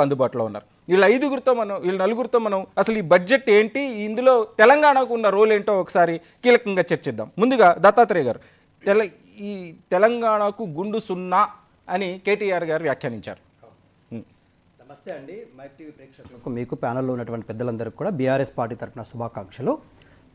అందుబాటులో ఉన్నారు. వీళ్ళ నలుగురితో మనం అసలు ఈ బడ్జెట్ ఏంటి, ఇందులో తెలంగాణకు ఉన్న రోల్ ఏంటో ఒకసారి కీలకంగా చర్చిద్దాం. ముందుగా దత్తాత్రేయ గారు, ఈ తెలంగాణకు గుండు సున్నా అని కేటీఆర్ గారు వ్యాఖ్యానించారు. నమస్తే అండి, మైక్ టీవీ ప్రేక్షకులకు, మీకు ప్యానల్లో ఉన్నటువంటి పెద్దలందరికీ కూడా బీఆర్ఎస్ పార్టీ తరఫున శుభాకాంక్షలు.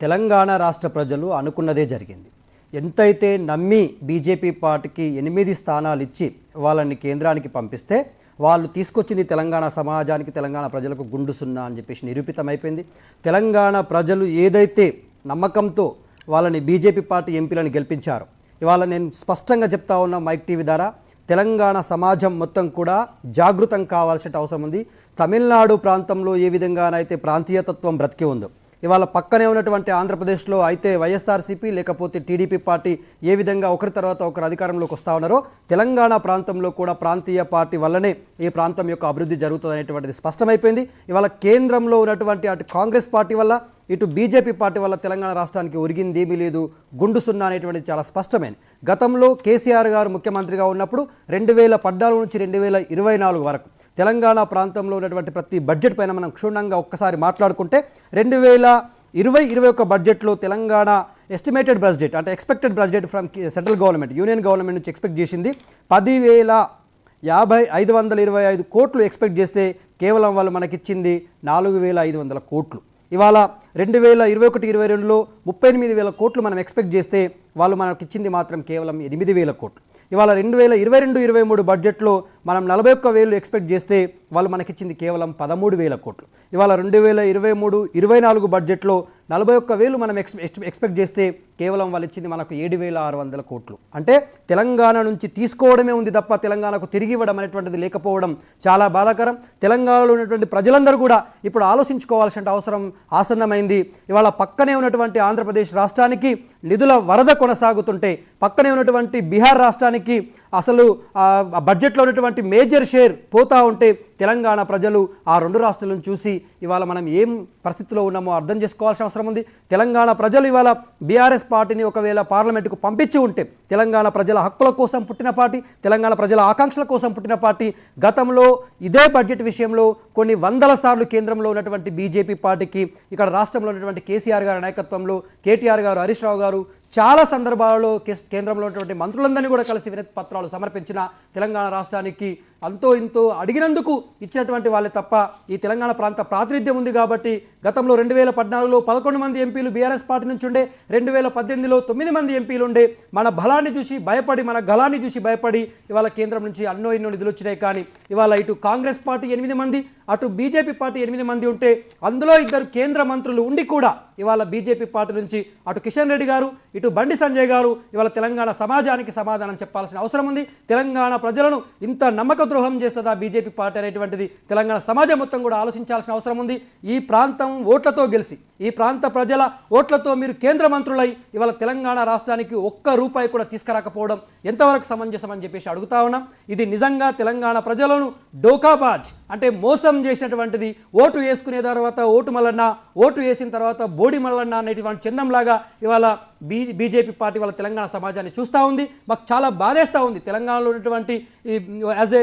తెలంగాణ రాష్ట్ర ప్రజలు అనుకున్నదే జరిగింది. ఎంతైతే నమ్మి బీజేపీ పార్టీకి 8 స్థానాలు ఇచ్చి వాళ్ళని కేంద్రానికి పంపిస్తే వాళ్ళు తీసుకొచ్చింది తెలంగాణ సమాజానికి, తెలంగాణ ప్రజలకు గుండు సున్నా అని చెప్పేసి నిరూపితమైపోయింది. తెలంగాణ ప్రజలు ఏదైతే నమ్మకంతో వాళ్ళని బీజేపీ పార్టీ ఎంపీలను గెలిపించారో, ఇవాళ నేను స్పష్టంగా చెప్తా ఉన్నా మైక్ టీవీ ద్వారా, తెలంగాణ సమాజం మొత్తం కూడా జాగృతం కావాల్సిన అవసరం ఉంది. తమిళనాడు ప్రాంతంలో ఏ విధంగానైతే ప్రాంతీయతత్వం బ్రతికి ఉందో, ఇవాళ పక్కనే ఉన్నటువంటి ఆంధ్రప్రదేశ్లో అయితే వైఎస్ఆర్సీపీ లేకపోతే టీడీపీ పార్టీ ఏ విధంగా ఒకరి తర్వాత ఒకరు అధికారంలోకి వస్తూ ఉన్నారో, తెలంగాణ ప్రాంతంలో కూడా ప్రాంతీయ పార్టీ వల్లనే ఈ ప్రాంతం యొక్క అభివృద్ధి జరుగుతుంది అనేటువంటిది స్పష్టమైపోయింది. ఇవాళ కేంద్రంలో ఉన్నటువంటి అటు కాంగ్రెస్ పార్టీ వల్ల ఇటు బీజేపీ పార్టీ వల్ల తెలంగాణ రాష్ట్రానికి ఒరిగింది ఏమీ లేదు, గుండు సున్నా అనేటువంటిది చాలా స్పష్టమైంది. గతంలో కేసీఆర్ గారు ముఖ్యమంత్రిగా ఉన్నప్పుడు 2014 నుంచి 2024 వరకు తెలంగాణ ప్రాంతంలో ఉన్నటువంటి ప్రతి బడ్జెట్ పైన మనం క్షుణ్ణంగా ఒక్కసారి మాట్లాడుకుంటే 2020-21 బడ్జెట్లో తెలంగాణ ఎస్టిమేటెడ్ బడ్జెట్ అంటే expected budget from central government, union government నుంచి ఎక్స్పెక్ట్ చేసింది 10,525 కోట్లు ఎక్స్పెక్ట్ చేస్తే కేవలం వాళ్ళు మనకిచ్చింది 4,500 కోట్లు. ఇవాళ 2021-22లో 38,000 కోట్లు మనం ఎక్స్పెక్ట్ చేస్తే వాళ్ళు మనకిచ్చింది మాత్రం కేవలం 8,000 కోట్లు. ఇవాళ 2022-23 బడ్జెట్లో మనం 41,000 ఎక్స్పెక్ట్ చేస్తే వాళ్ళు మనకిచ్చింది కేవలం 13,000 కోట్లు. ఇవాళ 2023-24 బడ్జెట్లో 41,000 మనం ఎక్స్పెక్ట్ చేస్తే కేవలం వాళ్ళు ఇచ్చింది మనకు 7,600 కోట్లు. అంటే తెలంగాణ నుంచి తీసుకోవడమే ఉంది తప్ప తెలంగాణకు తిరిగి ఇవ్వడం అనేటువంటిది లేకపోవడం చాలా బాధాకరం. తెలంగాణలో ఉన్నటువంటి ప్రజలందరూ కూడా ఇప్పుడు ఆలోచించుకోవాల్సిన అవసరం ఆసన్నమైంది. ఇవాళ పక్కనే ఉన్నటువంటి ఆంధ్రప్రదేశ్ రాష్ట్రానికి నిధుల వరద కొనసాగుతుంటే, పక్కనే ఉన్నటువంటి బీహార్ రాష్ట్రానికి అసలు బడ్జెట్లో ఉన్నటువంటి మేజర్ షేర్ పోతూ ఉంటే, తెలంగాణ ప్రజలు ఆ 2 రాష్ట్రాలను చూసి ఇవాళ మనం ఏం పరిస్థితిలో ఉన్నామో అర్థం చేసుకోవాల్సిన అవసరం ఉంది. తెలంగాణ ప్రజలు ఇవాళ బీఆర్ఎస్ పార్టీని ఒకవేళ పార్లమెంటుకు పంపించి ఉంటే, తెలంగాణ ప్రజల హక్కుల కోసం పుట్టిన పార్టీ, తెలంగాణ ప్రజల ఆకాంక్షల కోసం పుట్టిన పార్టీ, గతంలో ఇదే బడ్జెట్ విషయంలో కొన్ని వందల సార్లు కేంద్రంలో ఉన్నటువంటి బీజేపీ పార్టీకి, ఇక్కడ రాష్ట్రంలో ఉన్నటువంటి కేసీఆర్ గారి నాయకత్వంలో కేటీఆర్ గారు, హరీష్ రావు గారు చాలా సందర్భాలలో కేంద్రంలో ఉన్నటువంటి మంత్రులందరినీ కూడా కలిసి వినతి పత్రాలు సమర్పించిన తెలంగాణ రాష్ట్రానికి అంతో ఇంతో అడిగినందుకు ఇచ్చినటువంటి వాళ్ళే తప్ప ఈ తెలంగాణ ప్రాంత ప్రాతినిధ్యం ఉంది కాబట్టి గతంలో 2014లో 11 మంది ఎంపీలు బీఆర్ఎస్ పార్టీ నుంచి ఉండే, 2018లో 9 మంది ఎంపీలు ఉండే. మన బలాన్ని చూసి భయపడి, మన గలాన్ని చూసి భయపడి ఇవాళ కేంద్రం నుంచి ఎన్నో నిధులు వచ్చినాయి. కానీ ఇవాళ ఇటు కాంగ్రెస్ పార్టీ 8 మంది, అటు బీజేపీ పార్టీ 8 మంది ఉంటే అందులో 2 కేంద్ర మంత్రులు ఉండి కూడా ఇవాళ బీజేపీ పార్టీ నుంచి అటు కిషన్ రెడ్డి గారు, ఇటు బండి సంజయ్ గారు ఇవాళ తెలంగాణ సమాజానికి సమాధానం చెప్పాల్సిన అవసరం ఉంది. తెలంగాణ ప్రజలను ఇంత నమ్మక ద్రోహం చేస్తుందా బీజేపీ పార్టీ అనేటువంటిది తెలంగాణ సమాజం మొత్తం కూడా ఆలోచించాల్సిన అవసరం ఉంది. ఈ ప్రాంతం ఓట్లతో గెలిచి, ఈ ప్రాంత ప్రజల ఓట్లతో మీరు కేంద్ర మంత్రులై ఇవాళ తెలంగాణ రాష్ట్రానికి ₹1 కూడా తీసుకురాకపోవడం ఎంతవరకు సమంజసం అని చెప్పేసి అడుగుతా ఉన్నాం. ఇది నిజంగా తెలంగాణ ప్రజలను డోకాబాజ్ అంటే మోసం చేసినటువంటిది. ఓటు వేసుకునే తర్వాత ఓటు మల్లన్న, ఓటు వేసిన తర్వాత బోడి మల్లన్న అనేటువంటి చందంలాగా ఇవాళ బీజేపీ పార్టీ వాళ్ళ తెలంగాణ సమాజాన్ని చూస్తూ ఉంది. మాకు చాలా బాధేస్తూ ఉంది. తెలంగాణలో ఉన్నటువంటి యాజ్ ఏ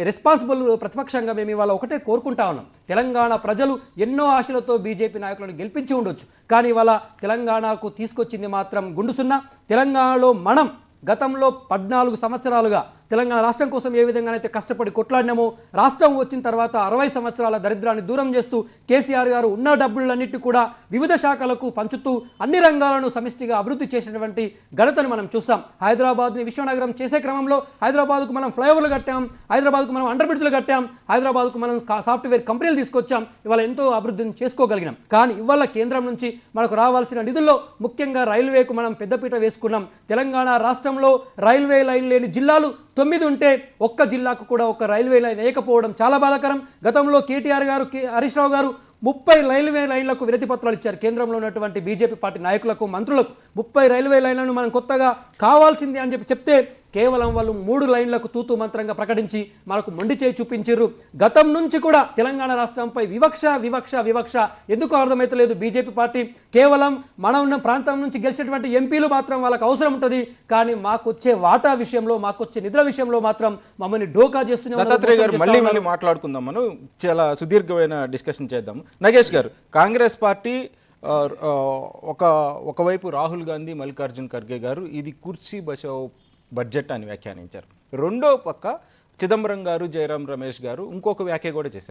రెస్పాన్సిబుల్ ప్రతిపక్షంగా మేము ఇవాళ ఒకటే కోరుకుంటా ఉన్నాం, తెలంగాణ ప్రజలు ఎన్నో ఆశలతో బీజేపీ నాయకులను గెలిపించి ఉండొచ్చు, కానీ ఇవాళ తెలంగాణకు తీసుకొచ్చింది మాత్రం గుండు సున్నా. తెలంగాణలో మనం గతంలో 14 సంవత్సరాలుగా తెలంగాణ రాష్ట్రం కోసం ఏ విధంగానైతే కష్టపడి కొట్లాడినామో, రాష్ట్రం వచ్చిన తర్వాత 60 సంవత్సరాల దరిద్రాన్ని దూరం చేస్తూ కేసీఆర్ గారు ఉన్న డబ్బులన్నిటి కూడా వివిధ శాఖలకు పంచుతూ అన్ని రంగాలను సమిష్టిగా అభివృద్ధి చేసినటువంటి ఘనతను మనం చూస్తాం. హైదరాబాద్ని విశ్వనగరం చేసే క్రమంలో హైదరాబాద్కు మనం ఫ్లైఓవర్లు కట్టాం, హైదరాబాద్కు మనం అండర్ బ్రిడ్జ్లు కట్టాం, హైదరాబాద్కు మనం సాఫ్ట్వేర్ కంపెనీలు తీసుకొచ్చాం, ఇవాళ ఎంతో అభివృద్ధిని చేసుకోగలిగినాం. కానీ ఇవాళ కేంద్రం నుంచి మనకు రావాల్సిన నిధుల్లో ముఖ్యంగా రైల్వేకు మనం పెద్దపీట వేసుకున్నాం. తెలంగాణ రాష్ట్రంలో రైల్వే లైన్ లేని జిల్లాలు 9 ఉంటే ఒక్క జిల్లాకు కూడా ఒక రైల్వే లైన్ వేయకపోవడం చాలా బాధాకరం. గతంలో కేటీఆర్ గారు, హరీష్ రావు గారు 30 రైల్వే లైన్లకు వినతి పత్రాలు ఇచ్చారు. కేంద్రంలో ఉన్నటువంటి బీజేపీ పార్టీ నాయకులకు, మంత్రులకు 30 రైల్వే లైన్లను మనం కొత్తగా కావాల్సింది అని చెప్తే కేవలం వాళ్ళు 3 లైన్లకు తూతూ మంత్రంగా ప్రకటించి మనకు మొండి చేయి చూపించారు. గతం నుంచి కూడా తెలంగాణ రాష్ట్రంపై వివక్ష ఎందుకు అర్థమైతలేదు బీజేపీ పార్టీ. కేవలం మనం ఉన్న ప్రాంతం నుంచి గెలిచినటువంటి ఎంపీలు మాత్రం వాళ్ళకి అవసరం ఉంటుంది, కానీ మాకు వచ్చే వాటా విషయంలో, మాకు వచ్చే నిధుల విషయంలో మాత్రం మమ్మల్ని డోకా చేస్తూనే ఉన్నారు. దత్తాత్రేయ గారు మళ్ళీ మాట్లాడుకుందాం, మనం చాలా సుదీర్ఘమైన డిస్కషన్ చేద్దాం. నగేష్ గారు, కాంగ్రెస్ పార్టీ ఒకవైపు రాహుల్ గాంధీ, మల్లికార్జున్ ఖర్గే గారు ఇది కుర్చీ బచావ్ బడ్జెట్ అని వ్యాఖ్యానించారు. రెండో పక్క చిదంబరం గారు, జయరాం రమేష్ గారు ఇంకొక వ్యాఖ్య కూడా చేశారు.